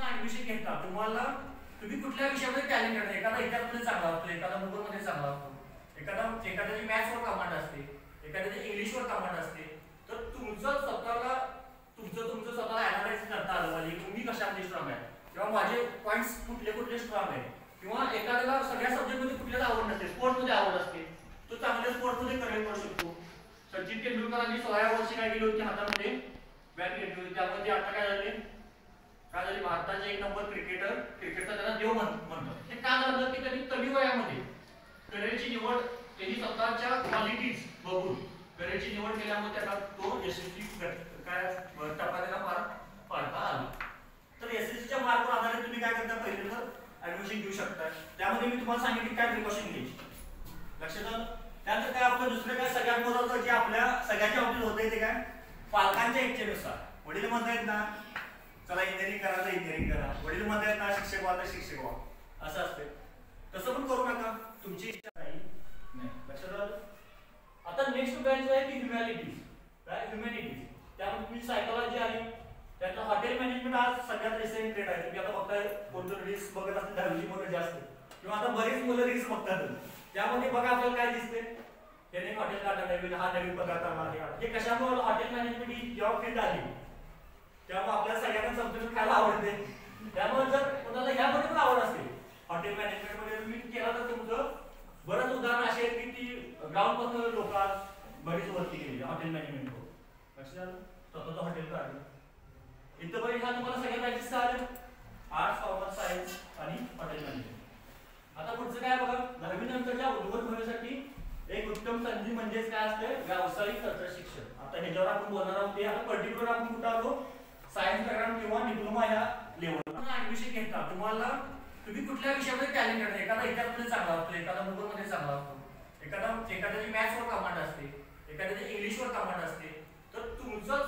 Admission घेता तुम्हाला तुम्ही कुठल्या विषयामध्ये टॅलेंट आहे, एखादा इतिहासमध्ये चांगला असतो, एखादा भूगोलमध्ये चांगला असतो, एखाद्याची मॅथ्सवर कमांड असते, एखाद्याची इंग्लिशवर कमांड असते, तर तुमचं स्वतःला अॅनालाइज करता आलं पाहिजे की मी कशामध्ये स्ट्रॉंग आहे किंवा माझे पॉईंट्स कुठले स्ट्रॉंग आहे, किंवा एखाद्याला सगळ्या सब्जेक्टमध्ये कुठल्याच आवड नसते, स्पोर्ट्समध्ये आवड असते, तो चांगल्या स्पोर्ट्समध्ये करिअर करू शकतो. सचिन तेंडुलकरांनी 16व्या वर्षी काय केली होती, हातामध्ये बॅट घेतली होती, त्यामध्ये आता काय झाले भारताचे एक नंबर क्रिकेटचा त्याला देव म्हणतात. हे का झालं की त्यांनी कमी वयामध्ये करिअरची निवड, त्यांनी स्वतःच्या क्वालिटीज बघून करिअरची निवड केल्यामुळे त्याला तो यशस्वी काय टप्पा त्याला पार पाडता आला. तर एसएससीच्या मार्कवर आधारित तुम्ही काय करता, पहिले तर ऍडमिशन घेऊ शकता. त्यामध्ये मी तुम्हाला सांगितले काय प्रिकॉशन घ्यायची, लक्षात आलं. त्यानंतर काय आपलं दुसरं काय सगळ्यात महत्त्वाचं जे आपल्या सगळ्याच्या बाबतीत होतंय ते काय, पालकांच्या इच्छेनुसार. वडील म्हणतायत ना चला इंजिनिअरिंग करा तर इंजिनिअरिंग करा, वडील म्हणतायत ना शिक्षक व्हा तर शिक्षक व्हा, असं असते. तसं पण करू नका, तुमची इच्छा नाही. लक्षात आलं. आता नेक्स्ट ब्रँच आहे की ह्युमॅनिटीज. काय ह्युमॅनिटीज, त्यामध्ये तुम्ही सायकोलॉजी आली, त्यानंतर हॉटेल मॅनेजमेंट आज सगळ्यात रिसेंट ट्रेंड आहे. तुम्ही आता बघताय कोणतं रील्स बघत असते, 10वी मुलं जास्त, किंवा आता बरेच मुलं रील्स बघतात. त्यामध्ये बघा आपल्याला काय दिसते, त्याने हॉटेल काढलं नाही, हा नवीन पदार्थ आला. हे कशामुळे हॉटेल मॅनेजमेंट ही जेव्हा फील्ड आली त्यामुळे आपल्याला सगळ्यांना समजून खायला आवडते. त्यामुळे जर कोणाला ह्यामध्ये पण आवड असेल हॉटेल मॅनेजमेंट मध्ये तुम्ही केला तर तुमचं बरंच उदाहरण असे आहेत की ती ग्राउंड पासून लोक बरीच वरती गेली हॉटेल मॅनेजमेंट. लक्षात स्वतःचं हॉटेल काढलं. इथपर्यंत हा तुम्हाला सगळ्या ब्रँचेस आले, आर्ट्स, कॉमर्स, सायन्स आणि हॉटेल मॅनेजमेंट. आता पुढचं काय बघा, 10वी नंतरच्या उज्ज्वल भविष्यासाठी एक उत्तम संधी म्हणजेच काय असते, व्यावसायिक तंत्र शिक्षण. आता ह्याच्यावर आपण बोलणार आहोत. ते आता पर्टिक्युलर आपण कुठं आलो, सायन्स बॅकग्राऊंड किंवा डिप्लोमा या लेवलला ऍडमिशन घेता तुम्हाला तुम्ही कुठल्या विषयामध्ये टॅलेंट आहे, एखादा इतिहासमध्ये चांगला असतो, एखादा भूगोलमध्ये चांगला असतो, एखाद्याची मॅथ्सवर कमांड असते, एखाद्याची इंग्लिशवर कमांड असते, तर तुमचं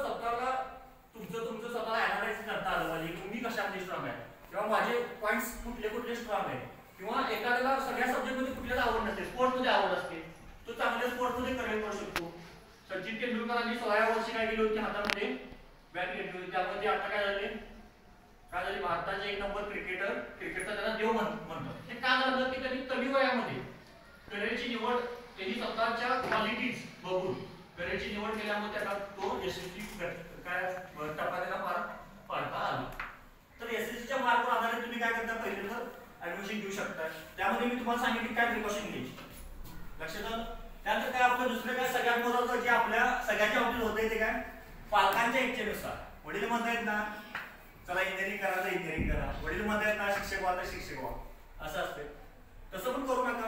स्वतःला अॅनालाइज करता आलं पाहिजे की मी कशामध्ये स्ट्रॉंग आहे किंवा माझे पॉईंट्स कुठले स्ट्रॉंग आहे, किंवा एखाद्याला सगळ्या सब्जेक्टमध्ये कुठल्याच आवड नसते, स्पोर्ट्समध्ये आवड असते, तो चांगल्या स्पोर्ट्समध्ये करिअर करू शकतो. सचिन तेंडुलकरांनी 16व्या वर्षी काय केली होती, हातामध्ये बॅट घेतली होती, त्यामध्ये आता काय झाले भारताचे एक नंबर क्रिकेटचा त्याला देव म्हणतात. हे का झालं की त्यांनी कमी वयामध्ये करिअरची निवड, त्यांनी स्वतःच्या क्वालिटीज बघून करिअरची निवड केल्यामुळे त्याला तो यशस्वी काय टप्पा त्याला पार पाडता आला. तर एसएससीच्या मार्कवर आधारित तुम्ही काय करता, पहिले तर ऍडमिशन घेऊ शकता. त्यामध्ये मी तुम्हाला सांगितले काय प्रिकॉशन घ्यायची, लक्षात आलं. त्यानंतर काय आपलं दुसरं काय सगळ्यात महत्त्वाचं जे आपल्या सगळ्याच्या बाबतीत होतंय ते काय, पालकांच्या इच्छेनुसार. वडील म्हणतायत ना चला इंजिनिअरिंग करा तर इंजिनिअरिंग करा, वडील म्हणतायत ना शिक्षक व्हा तर शिक्षक व्हा, असं असते. तसं पण करू नका,